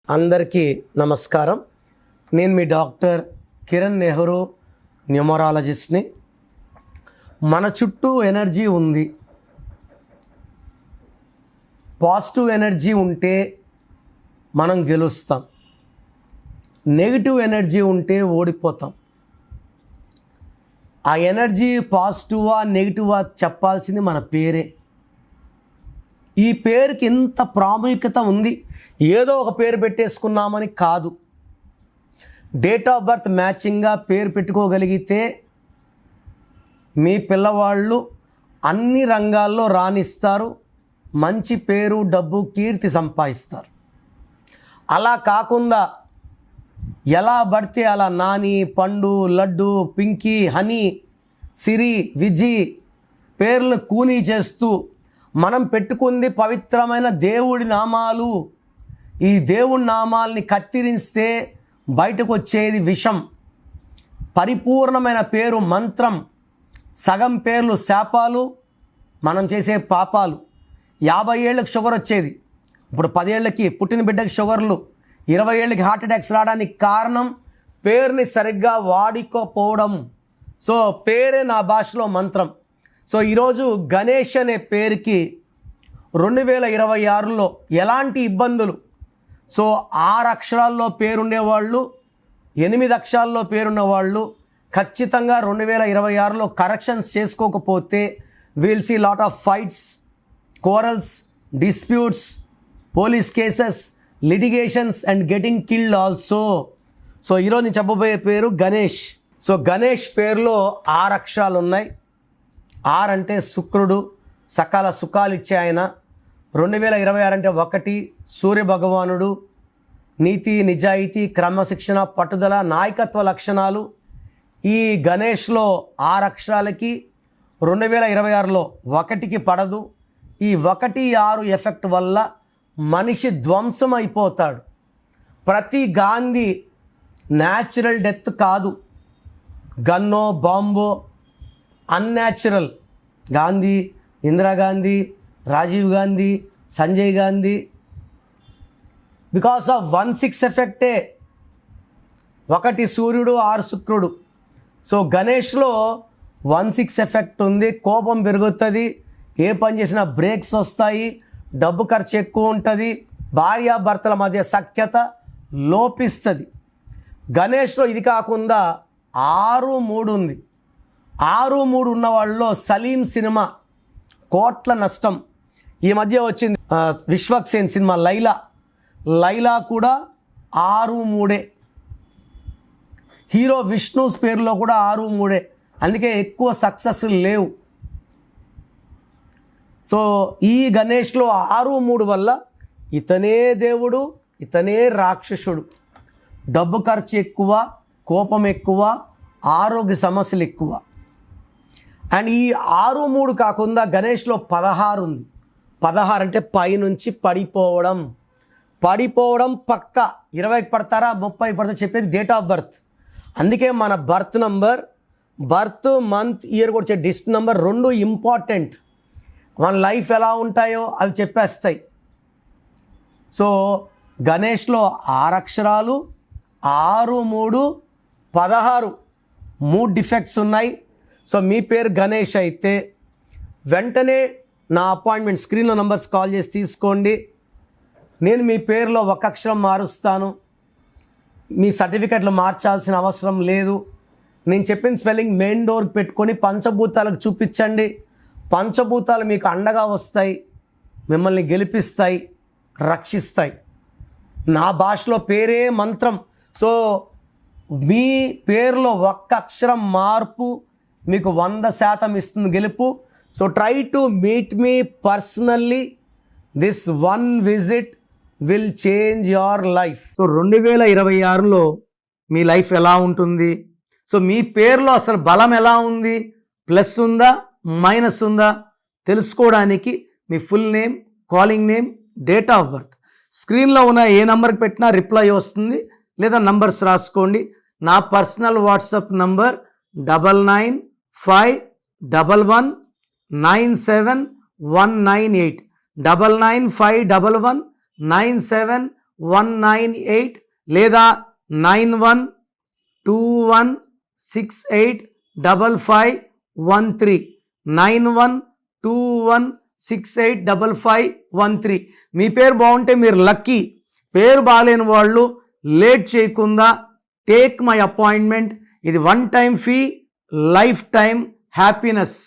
అందరికీ నమస్కారం. నేను మీ డాక్టర్ కిరణ్ నెహ్రూ, న్యూమరాలజిస్ట్ని. మన చుట్టూ ఎనర్జీ ఉంది. పాజిటివ్ ఎనర్జీ ఉంటే మనం గెలుస్తాం, నెగిటివ్ ఎనర్జీ ఉంటే ఓడిపోతాం. ఆ ఎనర్జీ పాజిటివా నెగిటివా చెప్పాల్సింది మన పేరే. ఈ పేరుకి ఇంత ప్రాముఖ్యత ఉంది. ఏదో ఒక పేరు పెట్టేసుకున్నామని కాదు. డేట్ ఆఫ్ బర్త్ మ్యాచింగ్గా పేరు పెట్టుకోగలిగితే మీ పిల్లవాళ్ళు అన్ని రంగాల్లో రాణిస్తారు, మంచి పేరు, డబ్బు, కీర్తి సంపాదిస్తారు. అలా కాకుండా ఎలా పడితే అలా నాని, పండు, లడ్డు, పింకీ, హనీ, సిరి, విజి పేర్లను కూనీ చేస్తూ మనం పెట్టుకుంది పవిత్రమైన దేవుడి నామాలు. ఈ దేవుడి నామాల్ని కత్తిరిస్తే బయటకు వచ్చేది విషం. పరిపూర్ణమైన పేరు మంత్రం, సగం పేర్లు శాపాలు, మనం చేసే పాపాలు. 50 ఏళ్ళకి షుగర్ వచ్చేది, ఇప్పుడు 10 ఏళ్ళకి పుట్టిన బిడ్డకి షుగర్లు, 20 ఏళ్ళకి హార్ట్ అటాక్స్ రావడానికి కారణం పేరుని సరిగ్గా వాడుకోపోవడం. సో పేరే నా భాషలో మంత్రం. సో ఈరోజు గణేష్ అనే పేరుకి 2026లో ఎలాంటి ఇబ్బందులు, సో 6 అక్షరాల్లో పేరుండేవాళ్ళు, 8 అక్షరాల్లో పేరున్నవాళ్ళు ఖచ్చితంగా 2026లో కరెక్షన్స్ చేసుకోకపోతే will see lot of fights, quarrels, disputes, police cases, litigations and getting killed also. So ఈరోజు నేను చెప్పబోయే పేరు గణేష్. సో గణేష్ పేరులో 6 అక్షరాలు ఉన్నాయి. 6 అంటే శుక్రుడు, సకల సుఖాలు ఇచ్చే ఆయన. 2026 అంటే 1 సూర్య భగవానుడు, నీతి, నిజాయితీ, క్రమశిక్షణ, పట్టుదల, నాయకత్వ లక్షణాలు. ఈ గణేష్లో 6 అక్షరాలకి 2026లో 1కి పడదు. ఈ 1, 6 ఎఫెక్ట్ వల్ల మనిషి ధ్వంసం అయిపోతాడు. ప్రతి గాంధీ న్యాచురల్ డెత్ కాదు, గన్నో బాంబో unnatural. Gandhi, Indira Gandhi, Rajiv Gandhi, Sanjay Gandhi because of 1-6 ఎఫెక్టే. 1 సూర్యుడు, 6 శుక్రుడు. సో గణేష్లో 1-6 ఎఫెక్ట్ ఉంది. కోపం పెరుగుతుంది, ఏ పని చేసినా బ్రేక్స్ వస్తాయి, డబ్బు ఖర్చు ఎక్కువ ఉంటుంది, భార్యాభర్తల మధ్య సఖ్యత లోపిస్తుంది. గణేష్లో ఇది కాకుండా 6-3 ఉంది. 6-3 ఉన్న వాళ్ళలో సలీం సినిమా కోట్ల నష్టం. ఈ మధ్య వచ్చింది విశ్వక్సేన్ సినిమా లైలా కూడా 6-3. హీరో విష్ణు పేరులో కూడా 6-3. అందుకే ఎక్కువ సక్సెస్ లేవు. సో ఈ గణేష్లో 6-3 వల్ల ఇతనే దేవుడు, ఇతనే రాక్షసుడు. డబ్బు ఖర్చు ఎక్కువ, కోపం ఎక్కువ, ఆరోగ్య సమస్యలు ఎక్కువ. అండ్ ఈ 6-3 కాకుండా గణేష్లో 16 ఉంది. 16 అంటే పైనుంచి పడిపోవడం పక్క. 20కి పడతారా, 30కి పడతారా చెప్పేది డేట్ ఆఫ్ బర్త్. అందుకే మన birth number, birth month, year కూడా వచ్చే డిస్ట్ నెంబర్ 2 ఇంపార్టెంట్. మన లైఫ్ ఎలా ఉంటాయో అవి చెప్పేస్తాయి. సో గణేష్లో 6 అక్షరాలు, 6-3, 16 3 డిఫెక్ట్స్ ఉన్నాయి. సో మీ పేరు గణేష్ అయితే వెంటనే నా అపాయింట్మెంట్ స్క్రీన్లో నంబర్స్ కాల్ చేసి తీసుకోండి. నేను మీ పేరులో 1 అక్షరం మారుస్తాను. మీ సర్టిఫికెట్లు మార్చాల్సిన అవసరం లేదు. నేను చెప్పిన స్పెల్లింగ్ మెయిన్ డోర్కి పెట్టుకొని పంచభూతాలకు చూపించండి. పంచభూతాలు మీకు అండగా వస్తాయి, మిమ్మల్ని గెలిపిస్తాయి, రక్షిస్తాయి. నా భాషలో పేరే మంత్రం. సో మీ పేరులో 1 అక్షరం మార్పు మీకు 100% ఇస్తుంది గెలుపు. So try to meet me personally. This 1 visit will change your life. So 2026లో మీ లైఫ్ ఎలా ఉంటుంది, సో మీ పేరులో అసలు బలం ఎలా ఉంది, ప్లస్ ఉందా మైనస్ ఉందా తెలుసుకోవడానికి మీ full name, calling name, date of birth స్క్రీన్లో ఉన్న ఏ నెంబర్కి పెట్టినా రిప్లై వస్తుంది, లేదా నంబర్స్ రాసుకోండి. నా పర్సనల్ వాట్సాప్ నంబర్ 9951197198 9951197198. 9128 లేదా 9121685513 9121685513. మీ పేరు బాగుంటే మీరు లక్కీ. పేరు బాగాలేని వాళ్ళు లేట్ చేయకుండా టేక్ మై అపాయింట్మెంట్. ఇది 1 time fee, life time happiness.